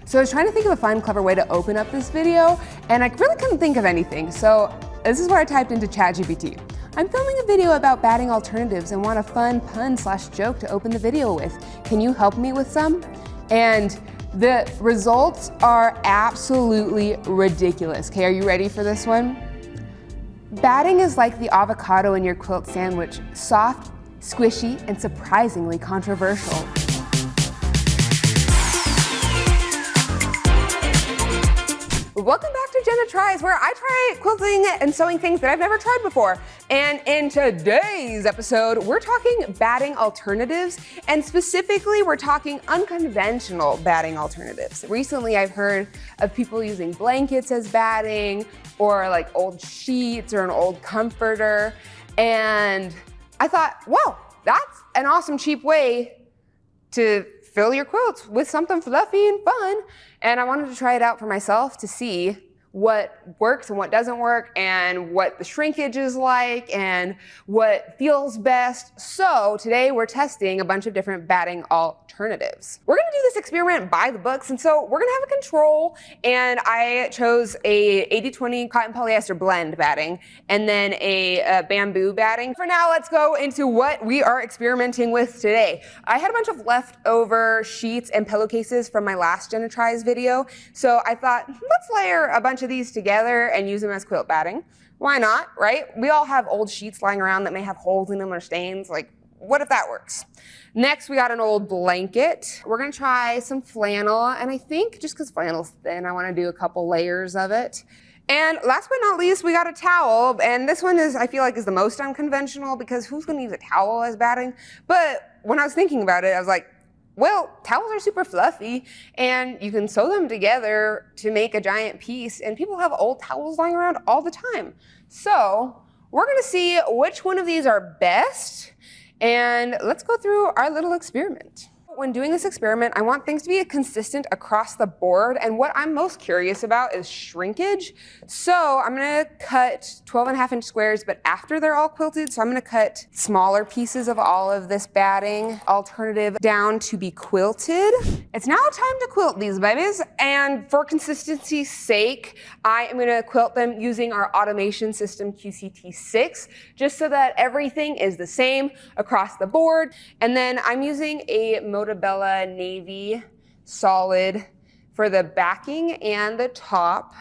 So I was trying to think of a fun, clever way to open up this video, and I really couldn't think of anything. So this is what I typed into ChatGPT. I'm filming a video about batting alternatives and want a fun pun/joke to open the video with. Can you help me with some? And the results are absolutely ridiculous. Okay, are you ready for this one? Batting is like the avocado in your quilt sandwich, soft, squishy, and surprisingly controversial. Welcome back to Jenna Tries, where I try quilting and sewing things that I've never tried before. And in today's episode, we're talking batting alternatives, and specifically we're talking unconventional batting alternatives. Recently I've heard of people using blankets as batting, or like old sheets or an old comforter. And I thought, wow, that's an awesome cheap way to fill your quilts with something fluffy and fun. And I wanted to try it out for myself to see what works and what doesn't work, and what the shrinkage is like, and what feels best. So today we're testing a bunch of different batting alternatives. We're gonna do this experiment by the books, and so we're gonna have a control, and I chose a 80-20 cotton polyester blend batting, and then a bamboo batting. For now, let's go into what we are experimenting with today. I had a bunch of leftover sheets and pillowcases from my last Jenna Tries video, so I thought, let's layer a bunch of these together and use them as quilt batting. Why not, right? We all have old sheets lying around that may have holes in them or stains. Like, what if that works? Next, we got an old blanket. We're gonna try some flannel, and I think just because flannel's thin, I wanna do a couple layers of it. And last but not least, we got a towel, and this one is, I feel like, is the most unconventional, because who's gonna use a towel as batting? But when I was thinking about it, I was like, well, towels are super fluffy, and you can sew them together to make a giant piece, and people have old towels lying around all the time. So we're gonna see which one of these are best, and let's go through our little experiment. When doing this experiment, I want things to be consistent across the board, and what I'm most curious about is shrinkage. So I'm gonna cut 12.5-inch squares, but after they're all quilted, so I'm gonna cut smaller pieces of all of this batting alternative down to be quilted. It's now time to quilt these babies, and for consistency's sake, I am gonna quilt them using our automation system QCT6, just so that everything is the same across the board. And then I'm using a Motabella navy solid for the backing and the top,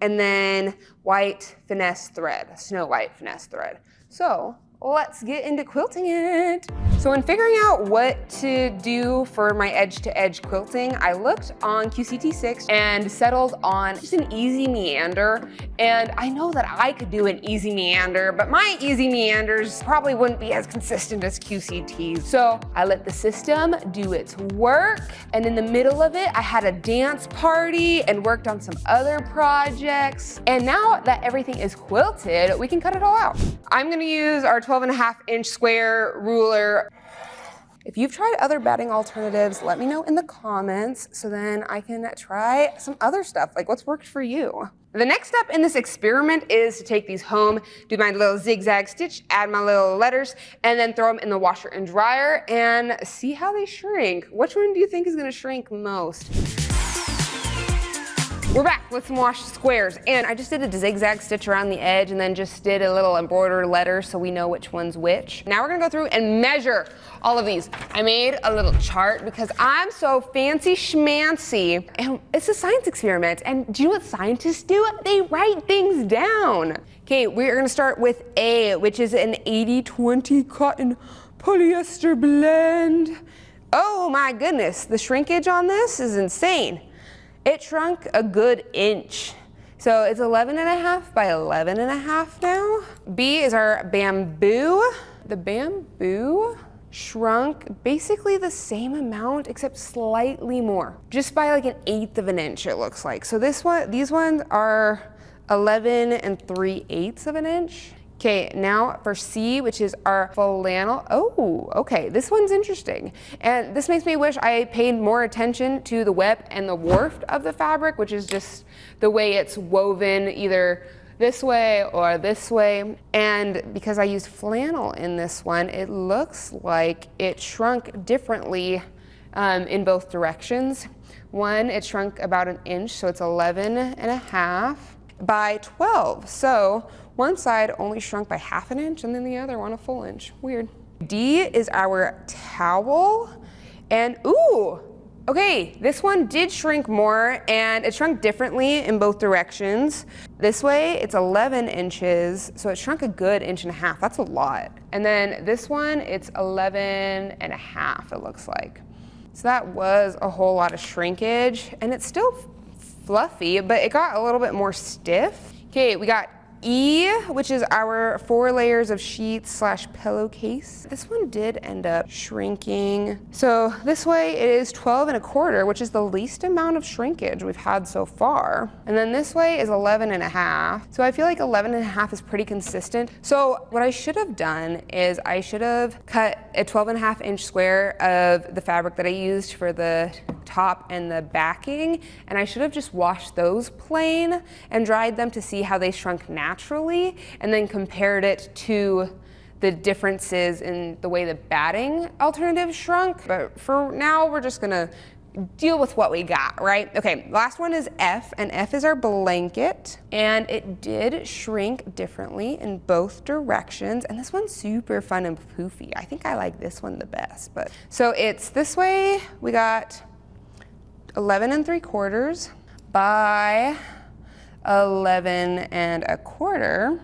and then white finesse thread, snow white finesse thread. So let's get into quilting it. So when figuring out what to do for my edge-to-edge quilting, I looked on QCT6 and settled on just an easy meander. And I know that I could do an easy meander, but my easy meanders probably wouldn't be as consistent as QCT's. So I let the system do its work. And in the middle of it, I had a dance party and worked on some other projects. And now that everything is quilted, we can cut it all out. I'm gonna use our 12.5-inch square ruler. If you've tried other batting alternatives, let me know in the comments so then I can try some other stuff, like what's worked for you. The next step in this experiment is to take these home, do my little zigzag stitch, add my little letters, and then throw them in the washer and dryer and see how they shrink. Which one do you think is gonna shrink most? We're back with some washed squares, and I just did a zigzag stitch around the edge and then just did a little embroidered letter so we know which one's which. Now we're gonna go through and measure all of these. I made a little chart because I'm so fancy schmancy, and it's a science experiment, and do you know what scientists do? They write things down. Okay, we're gonna start with A, which is an 80-20 cotton polyester blend. Oh my goodness, the shrinkage on this is insane. It shrunk a good inch. So it's 11.5 by 11.5 now. B is our bamboo. The bamboo shrunk basically the same amount, except slightly more. Just by like 1/8 of an inch, it looks like. So these ones are 11 3/8 of an inch. Okay, now for C, which is our flannel. Oh, okay, this one's interesting. And this makes me wish I paid more attention to the weft and the warp of the fabric, which is just the way it's woven either this way or this way. And because I used flannel in this one, it looks like it shrunk differently in both directions. One, it shrunk about an inch, so it's 11.5 by 12. So one side only shrunk by half an inch and then the other one a full inch. Weird. D is our towel. And ooh, okay, this one did shrink more and it shrunk differently in both directions. This way it's 11 inches, so it shrunk a good 1.5 inches. That's a lot. And then this one, it's 11.5, it looks like. So that was a whole lot of shrinkage, and it's still fluffy, but it got a little bit more stiff. Okay, we got E, which is our 4 layers of sheets / pillowcase. This one did end up shrinking. So this way it is 12.25, which is the least amount of shrinkage we've had so far. And then this way is 11.5. So I feel like 11.5 is pretty consistent. So what I should have done is I should have cut a 12.5 inch square of the fabric that I used for the top and the backing, and I should have just washed those plain and dried them to see how they shrunk naturally, and then compared it to the differences in the way the batting alternative shrunk. But for now, we're just gonna deal with what we got, right? Okay, last one is F, and F is our blanket, and it did shrink differently in both directions, and this one's super fun and poofy. I think I like this one the best, but so it's this way. We got 11.75 by 11.25.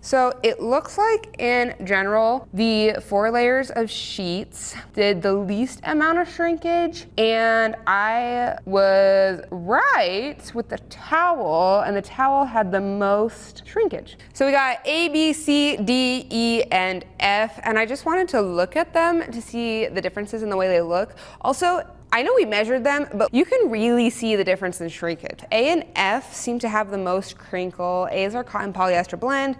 So it looks like in general, the 4 layers of sheets did the least amount of shrinkage, and I was right with the towel, and the towel had the most shrinkage. So we got A, B, C, D, E, and F, and I just wanted to look at them to see the differences in the way they look. Also, I know we measured them, but you can really see the difference in shrinkage. A and F seem to have the most crinkle. A is our cotton polyester blend.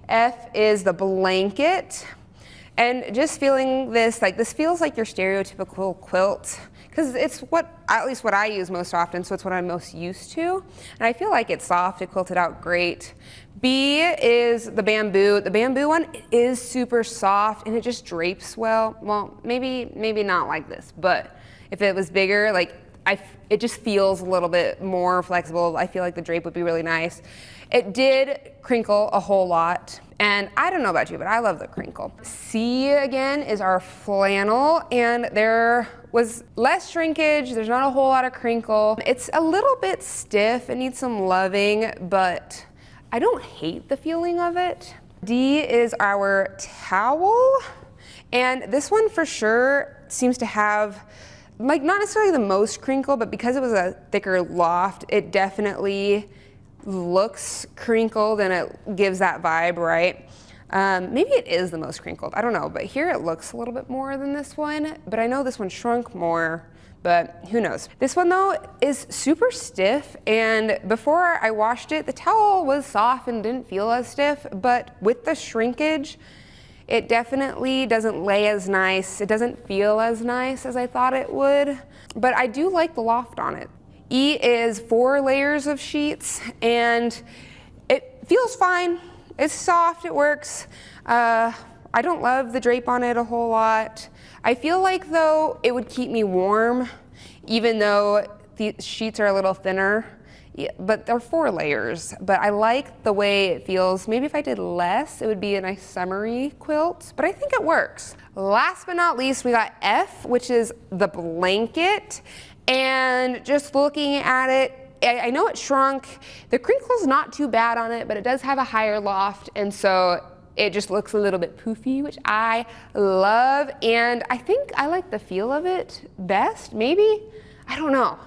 F is the blanket. And just feeling this, like this feels like your stereotypical quilt, because it's at least what I use most often, so it's what I'm most used to. And I feel like it's soft, it quilted out great. B is the bamboo. The bamboo one is super soft and it just drapes well. Well, maybe not like this, but if it was bigger, like it just feels a little bit more flexible. I feel like the drape would be really nice. It did crinkle a whole lot, and I don't know about you, but I love the crinkle. C again is our flannel, and there was less shrinkage. There's not a whole lot of crinkle. It's a little bit stiff. It needs some loving, but I don't hate the feeling of it. D is our towel, and this one for sure seems to have, like, not necessarily the most crinkle, but because it was a thicker loft, it definitely looks crinkled and it gives that vibe, right? Maybe it is the most crinkled, I don't know, but here it looks a little bit more than this one, but I know this one shrunk more, but who knows. This one though is super stiff, and before I washed it, the towel was soft and didn't feel as stiff, but with the shrinkage, it definitely doesn't lay as nice. It doesn't feel as nice as I thought it would, but I do like the loft on it. E is 4 layers of sheets, and it feels fine. It's soft, it works. I don't love the drape on it a whole lot. I feel like though it would keep me warm, even though the sheets are a little thinner. Yeah, but they're 4 layers, but I like the way it feels. Maybe if I did less, it would be a nice summery quilt, but I think it works. Last but not least, we got F, which is the blanket, and just looking at it, I know it shrunk. The crinkle's not too bad on it, but it does have a higher loft, and so it just looks a little bit poofy, which I love, and I think I like the feel of it best, maybe? I don't know,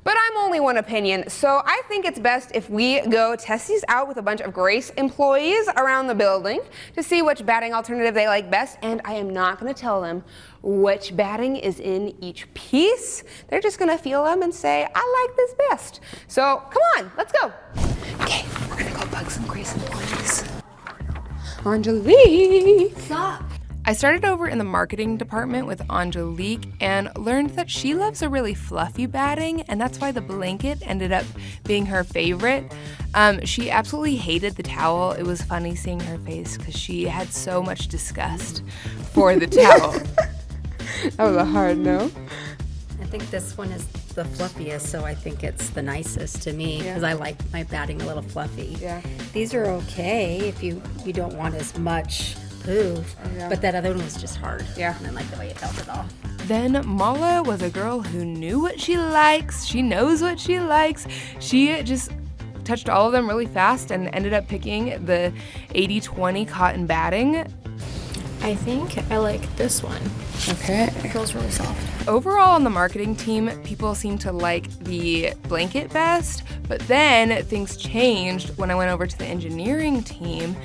but I'm only one opinion, so I think it's best if we go test these out with a bunch of Grace employees around the building to see which batting alternative they like best, and I am not gonna tell them which batting is in each piece. They're just gonna feel them and say, I like this best. So come on, let's go. Okay, we're gonna go bug some Grace employees. Angelique. Stop. I started over in the marketing department with Angelique and learned that she loves a really fluffy batting, and that's why the blanket ended up being her favorite. She absolutely hated the towel. It was funny seeing her face because she had so much disgust for the towel. That was a hard no. I think this one is the fluffiest, so I think it's the nicest to me because I like my batting a little fluffy. Yeah. These are okay if you don't want as much poof, but that other one was just hard. Yeah. And I like the way it felt at all. Then Mala was a girl who knew what she likes. She knows what she likes. She just touched all of them really fast and ended up picking the 80/20 cotton batting. I think I like this one. Okay. It feels really soft. Overall on the marketing team, people seem to like the blanket best, but then things changed when I went over to the engineering team.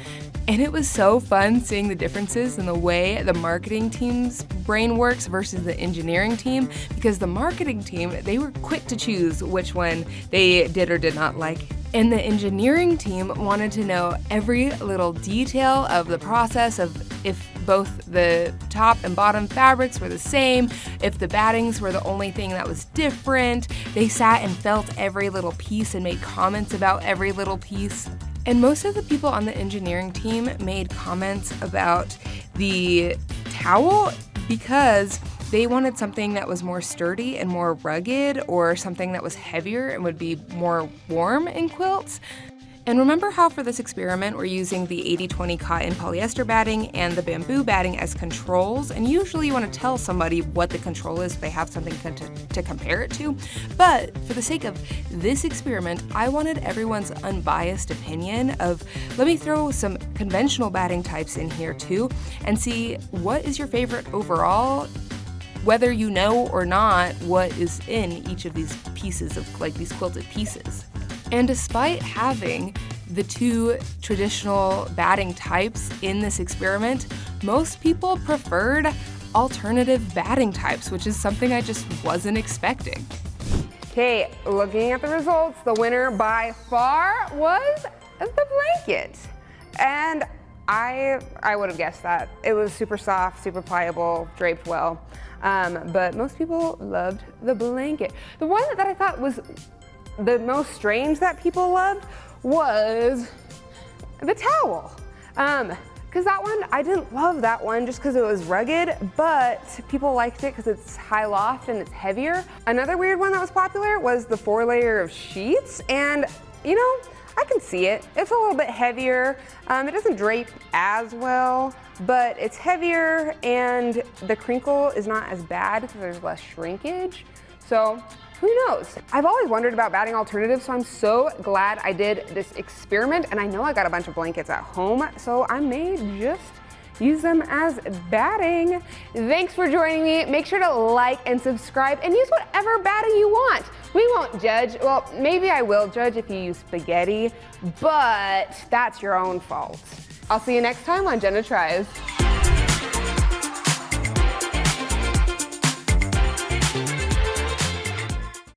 And it was so fun seeing the differences in the way the marketing team's brain works versus the engineering team, because the marketing team, they were quick to choose which one they did or did not like. And the engineering team wanted to know every little detail of the process of if both the top and bottom fabrics were the same, if the battings were the only thing that was different. They sat and felt every little piece and made comments about every little piece. And most of the people on the engineering team made comments about the towel because they wanted something that was more sturdy and more rugged, or something that was heavier and would be more warm in quilts. And remember how for this experiment we're using the 80/20 cotton polyester batting and the bamboo batting as controls, and usually you want to tell somebody what the control is if they have something to compare it to. But for the sake of this experiment, I wanted everyone's unbiased opinion of, let me throw some conventional batting types in here too and see what is your favorite overall, whether you know or not what is in each of these pieces of, like, these quilted pieces. And despite having the two traditional batting types in this experiment, most people preferred alternative batting types, which is something I just wasn't expecting. Okay, looking at the results, the winner by far was the blanket. And I would have guessed that. It was super soft, super pliable, draped well. But most people loved the blanket. The one that I thought was the most strange that people loved was the towel. Because that one, I didn't love that one just because it was rugged, but people liked it because it's high loft and it's heavier. Another weird one that was popular was the 4-layer of sheets, and you know, I can see it. It's a little bit heavier. It doesn't drape as well, but it's heavier and the crinkle is not as bad because there's less shrinkage. So who knows? I've always wondered about batting alternatives, so I'm so glad I did this experiment, and I know I got a bunch of blankets at home, so I may just use them as batting. Thanks for joining me. Make sure to like and subscribe and use whatever batting you want. We won't judge. Well, maybe I will judge if you use spaghetti, but that's your own fault. I'll see you next time on Jenna Tries.